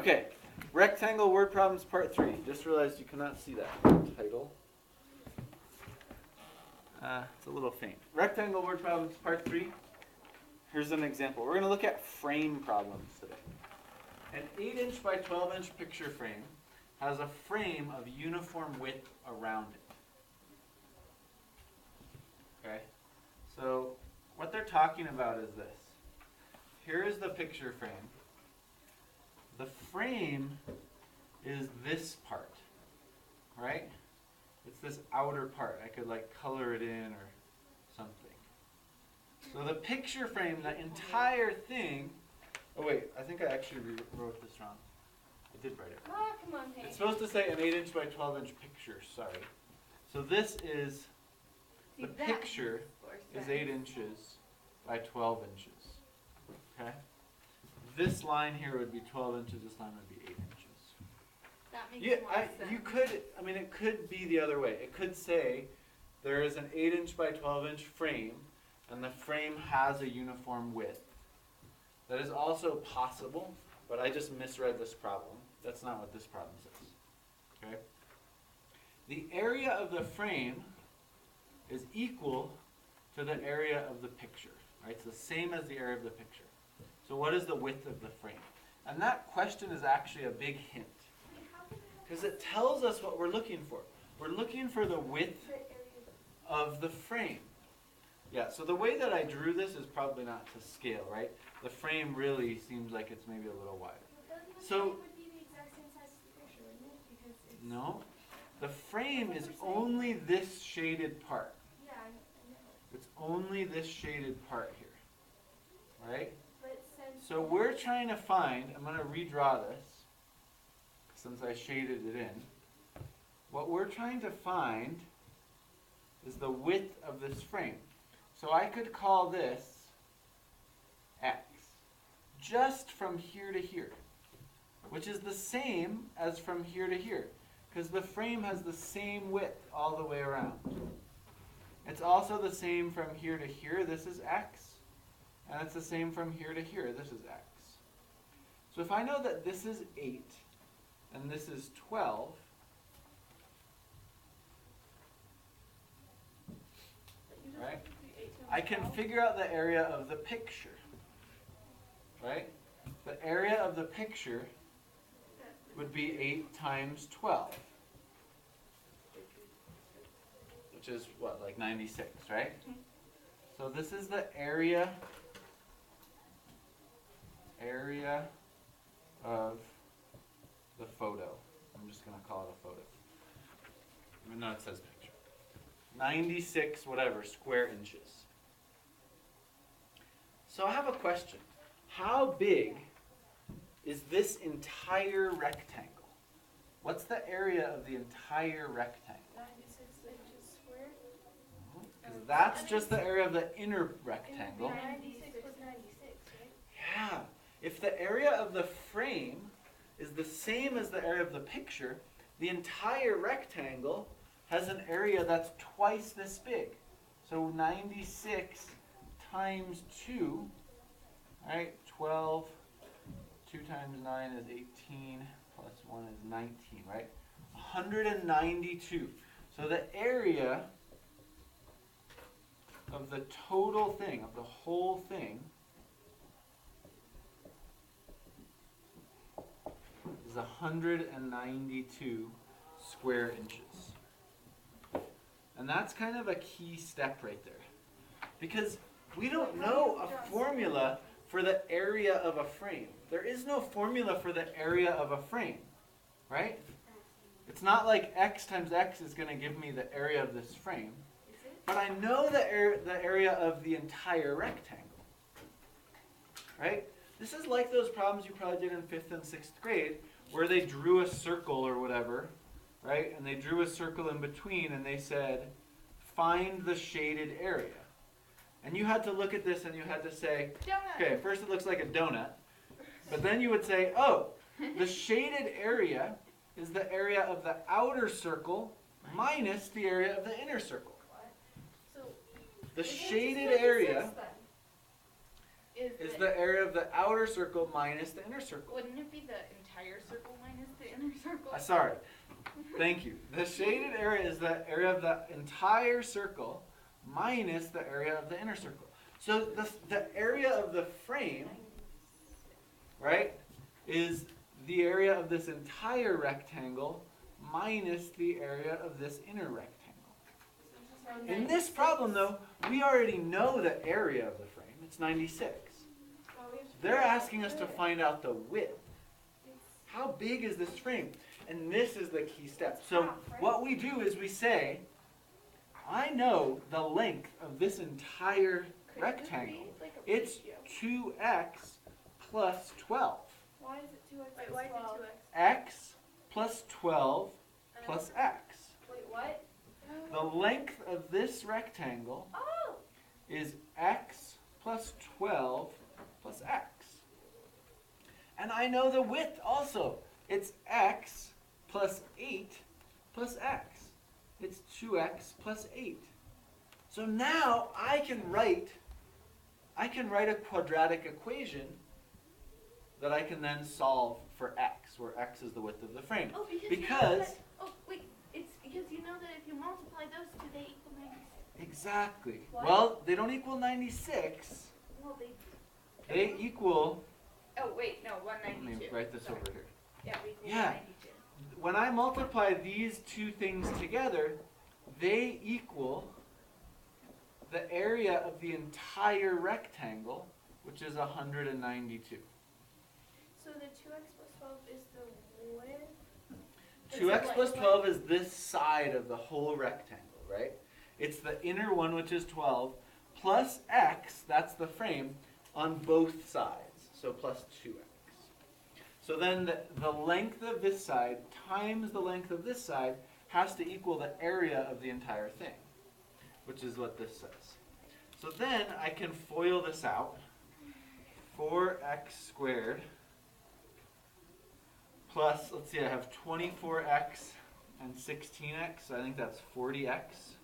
Okay, rectangle word problems part 3. Just realized you cannot see that title. It's a little faint. Rectangle word problems part 3. Here's an example. We're going to look at frame problems today. An 8-inch by 12-inch picture frame has a frame of uniform width around it. Okay, so what they're talking about is this. Here is the picture frame. The frame is this part, right? It's this outer part. I could like color it in or something. So the picture frame, the entire thing, oh wait, I think I actually wrote this wrong. I did write it wrong. Oh, come on, Hank. It's supposed to say an 8-inch by 12-inch picture, sorry. So this is, the picture is 8 inches by 12 inches, okay? This line here would be 12 inches, this line would be 8 inches. That makes more sense. You could, I mean, it could be the other way. It could say there is an 8-inch by 12-inch frame, and the frame has a uniform width. That is also possible, but I just misread this problem. That's not what this problem says. Okay? The area of the frame is equal to the area of the picture. Right? It's the same as the area of the picture. So what is the width of the frame? And that question is actually a big hint. Because it tells us what we're looking for. We're looking for the width of the frame. Yeah, so the way that I drew this is probably not to scale, right? The frame really seems like it's maybe a little wider. So, no, the frame is only this shaded part. It's only this shaded part here, right? So we're trying to find, I'm going to redraw this, since I shaded it in. What we're trying to find is the width of this frame. So I could call this x, just from here to here, which is the same as from here to here, because the frame has the same width all the way around. It's also the same from here to here, this is x, and it's the same from here to here, this is x. So if I know that this is 8, and this is 12, right? I can figure out the area of the picture, right? The area of the picture would be 8 times 12, which is what, like 96, right? So this is the area of the photo. I'm just going to call it a photo. Even though it says picture. 96 whatever square inches. So I have a question. How big is this entire rectangle? What's the area of the entire rectangle? 96 inches square. Because that's just the area of the inner rectangle. 96 was 96, right? Yeah. If the area of the frame is the same as the area of the picture, the entire rectangle has an area that's twice this big. So 96 times 2, right? 12, 2 times 9 is 18, plus 1 is 19, right? 192. So the area of the total thing, of the whole thing, is 192 square inches. And that's kind of a key step right there. Because we don't know a formula for the area of a frame. There is no formula for the area of a frame, right? It's not like x times x is going to give me the area of this frame. But I know the area of the entire rectangle, right? This is like those problems you probably did in 5th and 6th grade where they drew a circle or whatever, right? And they drew a circle in between and they said, find the shaded area. And you had to look at this and you had to say, okay, first it looks like a donut. But then you would say, oh, the shaded area is the area of the outer circle minus the area of the inner circle. The shaded area is the area of the outer circle minus the inner circle. Wouldn't it be the entire circle. Sorry. Thank you. The shaded area is the area of the entire circle minus the area of the inner circle. So the area of the frame, right, is the area of this entire rectangle minus the area of this inner rectangle. In this problem, though, we already know the area of the frame. It's 96. They're asking us to find out the width. How big is this frame? And this is the key step. So what we do is we say, I know the length of this entire rectangle. It's 2x plus 12. Why is it 2x? Wait, why is it 2x? X plus 12 plus x. Wait, what? The length of this rectangle is x plus 12 plus x. And I know the width also. It's x plus 8 plus x. It's 2x plus 8. So now I can write a quadratic equation that I can then solve for x, where x is the width of the frame. Oh, because it's because you know that if you multiply those two, they equal 96. Exactly. What? Well, they don't equal 96. Well, They equal. Oh wait, no, Let 192. me write this over here. Yeah, we equal Yeah. 192. When I multiply these two things together, they equal the area of the entire rectangle, which is 192. So the 2x plus 12 is the width? 2x plus 12 is this side of the whole rectangle, right? It's the inner one, which is 12, plus x, that's the frame, on both sides, so plus 2x. So then the length of this side times the length of this side has to equal the area of the entire thing, which is what this says. So then I can FOIL this out. 4x squared plus, let's see, I have 24x and 16x, so I think that's 40x,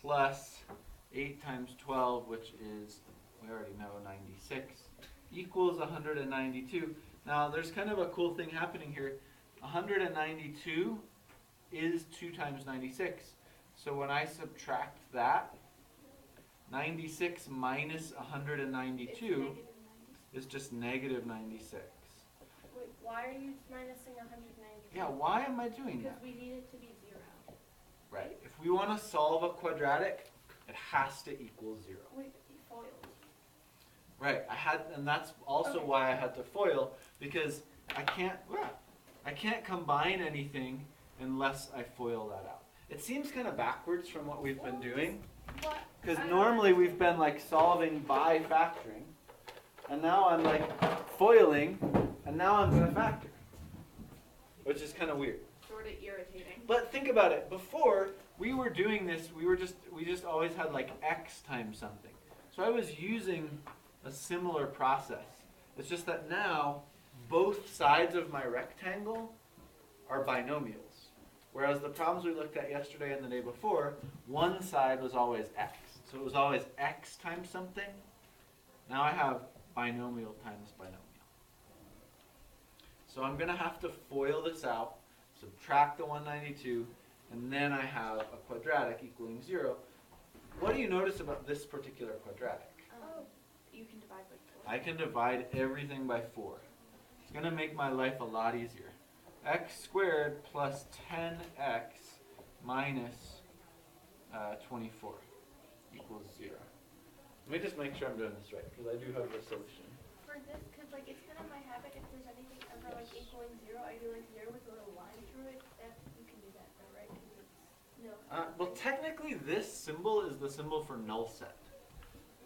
plus 8 times 12, which is, we already know, 96, equals 192. Now, there's kind of a cool thing happening here. 192 is 2 times 96. So when I subtract that, 96 minus 192 is just negative 96. Wait, why are you minusing 192? Yeah, why am I doing Because that? we need it to be 0. Right. If we want to solve a quadratic, it has to equal 0. Wait, you foiled. Right. And that's also Okay. why I had to FOIL, because I can't combine anything unless I FOIL that out. It seems kind of backwards from what we've been doing, What? because normally we've been like solving by factoring, and now I'm like FOILing, and now I'm going to factor, which is kind of weird. Sort of irritating. But think about it. Before we were doing this, we just always had like x times something. So I was using a similar process. It's just that now both sides of my rectangle are binomials. Whereas the problems we looked at yesterday and the day before, one side was always x. So it was always x times something. Now I have binomial times binomial. So I'm going to have to FOIL this out, subtract the 192, and then I have a quadratic equaling 0. What do you notice about this particular quadratic? You can divide by 4. I can divide everything by 4. It's going to make my life a lot easier. X squared plus 10x minus 24 equals 0. Let me just make sure I'm doing this right, because I do have the solution. For this, because like it's kind of my habit, if there's anything ever like equaling 0, I do like 0 with a little line through it. That you can do that though, right? Because it's no. Well, technically this symbol is the symbol for null set.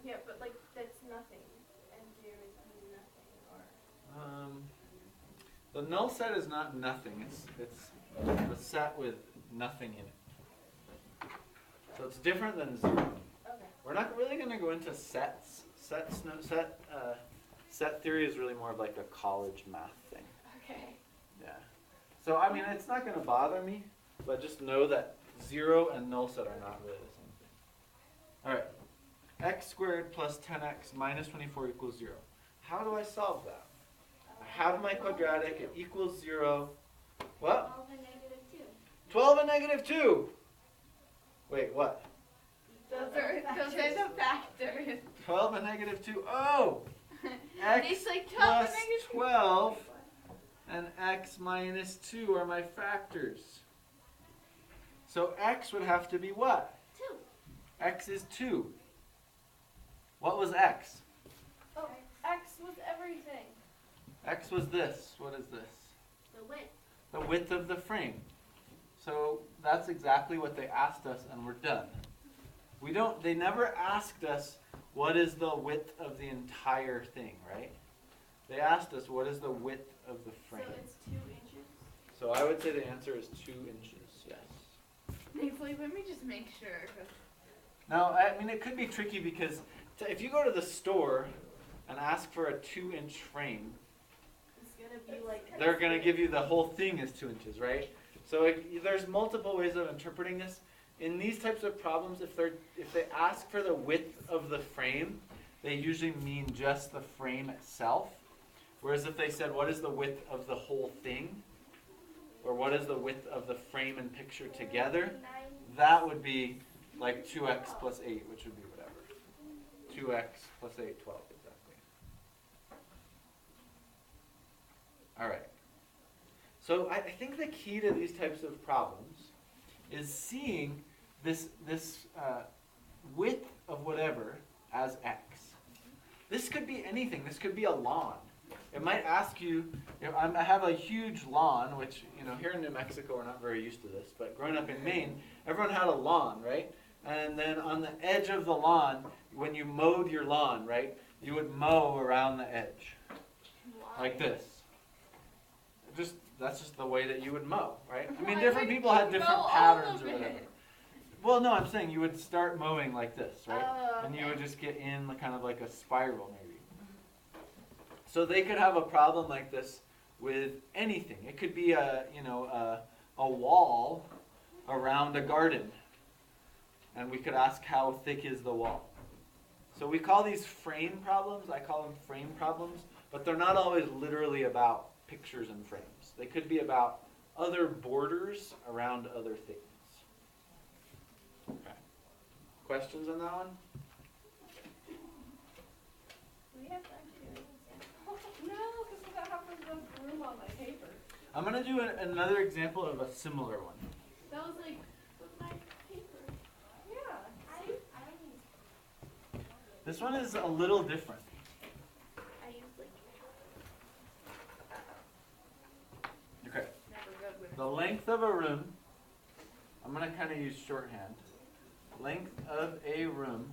Yeah, but like that's nothing, and 0 is nothing, or. The null set is not nothing. It's a set with nothing in it. So it's different than 0. Okay. We're not really going to go into sets. Set theory is really more of like a college math thing. Okay. Yeah. So I mean, it's not going to bother me, but just know that 0 and null set are not really the same thing. All right. X squared plus 10x minus 24 equals 0. How do I solve that? I have my quadratic, it equals 0. What? 12 and negative 2. 12 and negative 2. Wait, what? Those are the factors. 12 and negative 2. Oh! X It's like 12 plus and negative 12 and x minus 2 are my factors. So x would have to be what? 2. X is 2. What was x? Oh, X was everything. X was this. What is this? The width. The width of the frame. So that's exactly what they asked us, and we're done. They never asked us what is the width of the entire thing, right? They asked us what is the width of the frame. So it's 2 inches. So I would say the answer is 2 inches, yes. Thankfully, let me just make sure. Now, I mean, it could be tricky because if you go to the store and ask for a 2-inch frame, It's going to be like. they're going to give you the whole thing is 2 inches, right? So there's multiple ways of interpreting this. In these types of problems, if they ask for the width of the frame, they usually mean just the frame itself. Whereas if they said, what is the width of the whole thing? Or what is the width of the frame and picture together? That would be like 2x plus 8, which would be whatever. 2x plus 8, 12, exactly. All right. So I think the key to these types of problems is seeing this width of whatever as x. This could be anything. This could be a lawn. It might ask you, I have a huge lawn, which, here in New Mexico we're not very used to this, but growing up in Maine, everyone had a lawn, right? And then on the edge of the lawn, when you mowed your lawn, right, you would mow around the edge, like this. That's just the way that you would mow, right? I mean, different people had different patterns or whatever. Well, no, I'm saying you would start mowing like this, right? Oh, And you would just get in kind of like a spiral, maybe. So they could have a problem like this with anything. It could be a wall around a garden, and we could ask how thick is the wall. So we call these frame problems. I call them frame problems, but they're not always literally about pictures and frames. They could be about other borders around other things. Okay. Questions on that one? Do we have time to do an example? No, because I have enough room on my paper. I'm going to do another example of a similar one. That was like, With my paper. yeah. I don't. This one is a little different. I use like. Okay. Never good with The length of a room, I'm going to kind of use shorthand. Length of a room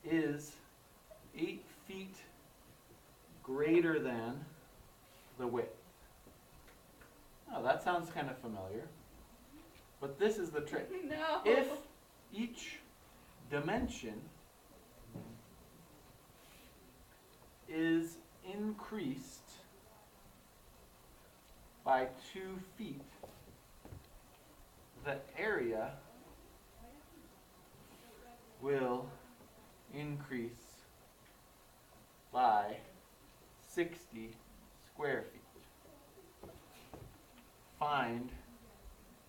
is 8 feet greater than the width. Oh, that sounds kind of familiar. But this is the trick. No. If each dimension is increased by 2 feet, the area will increase by 60 square feet. Find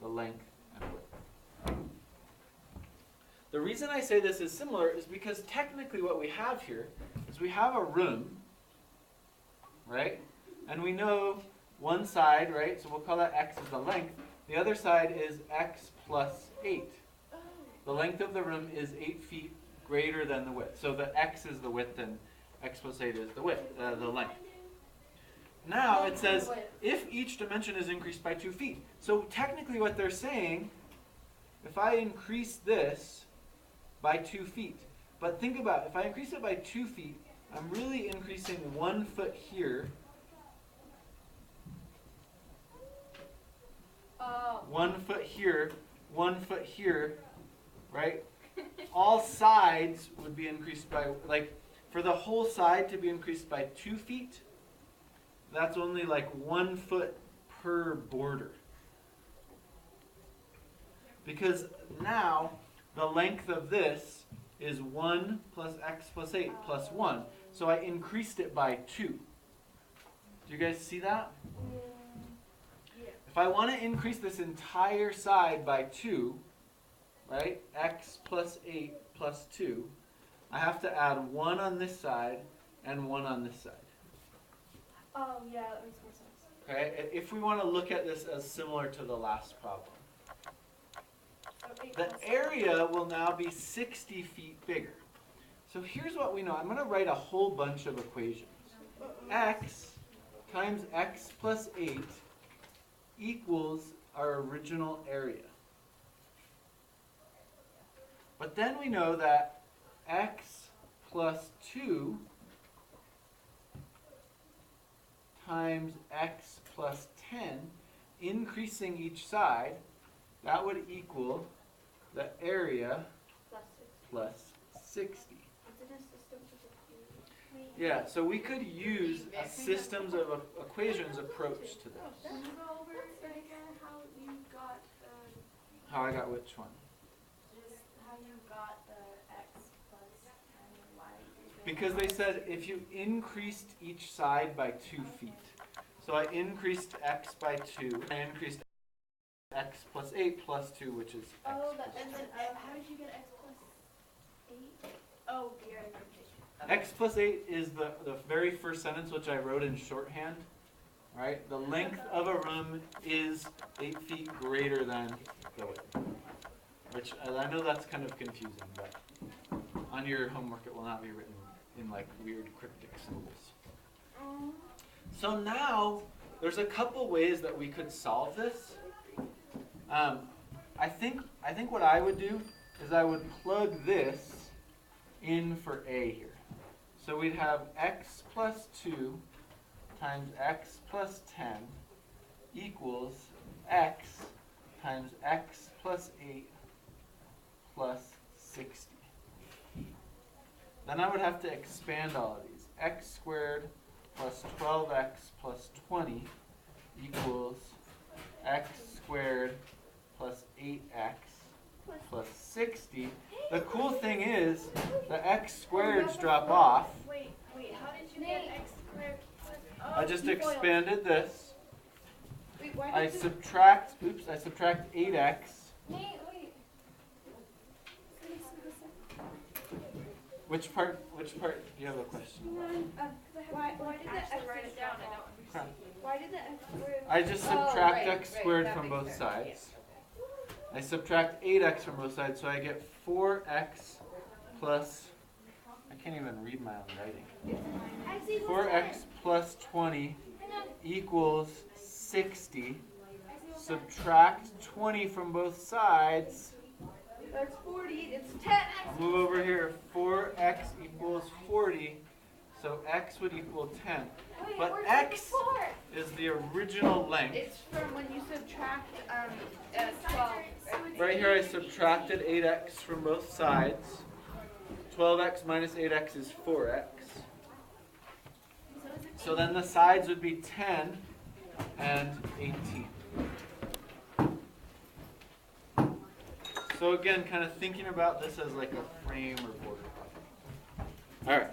the length and width. The reason I say this is similar is because technically what we have here is we have a room, right? And we know one side, right? So we'll call that x is the length. The other side is x plus 8. The length of the room is 8 feet greater than the width. So the x is the width and x plus 8 is the width, the length. Now it says if each dimension is increased by 2 feet. So technically what they're saying, if I increase this by 2 feet, but think about it, if I increase it by 2 feet, I'm really increasing 1 foot here, 1 foot here, 1 foot here, right? All sides would be increased by, like, for the whole side to be increased by 2 feet, that's only like 1 foot per border. Because now the length of this is 1 plus x plus 8 plus 1. So I increased it by 2. you guys see that? Yeah. If I want to increase this entire side by 2, right? X plus 8 plus 2, I have to add 1 on this side and 1 on this side. Yeah, that makes more sense. Okay, if we want to look at this as similar to the last problem. So 8 The plus area will now be 60 feet bigger. So here's what we know. I'm going to write a whole bunch of equations. X times x plus 8 equals our original area. But then we know that x plus 2 times x plus 10, increasing each side, that would equal the area plus 6. plus 60. It's in a system to the Yeah, so we could use a systems of equations approach to this. Can you go over again how you got the How I got which one? just how you got the x plus and y? Because they said if you increased each side by 2 feet. So I increased x by 2. I increased x plus 8 plus 2, which is x Oh, plus and then how did you get x plus 8? Oh, yeah, okay. X plus 8 is the very first sentence, which I wrote in shorthand. Right? The length of a room is 8 feet greater than the width. Which I know that's kind of confusing, but on your homework it will not be written in like weird cryptic symbols. So now there's a couple ways that we could solve this. I think what I would do is I would plug this in for a here. So we'd have x plus 2 times x plus 10 equals x times x plus 8 plus 60. Then I would have to expand all of these. X squared plus 12x plus 20 equals x squared plus 8x plus 60. The cool thing is the x squareds drop off. Wait, how did you get x squared plus? I just expanded this. Wait, why I did you? subtract 8x. Nate, wait. Which part do you have a question? Why did the x Write it down, I don't Huh. Why did the x squared? I just Oh, subtract right, x right, squared that from makes both sense, sides. I subtract 8x from both sides, so I get 4x plus, I can't even read my own writing. 4x plus 20 equals 60. Subtract 20 from both sides. That's 40. It's 10x. I'll move over here. 4x equals 40. So x would equal 10. But x is the original length. It's from when you subtract 12. Right here I subtracted 8x from both sides. 12x minus 8x is 4x. So then the sides would be 10 and 18. So again, kind of thinking about this as like a frame or border. All right.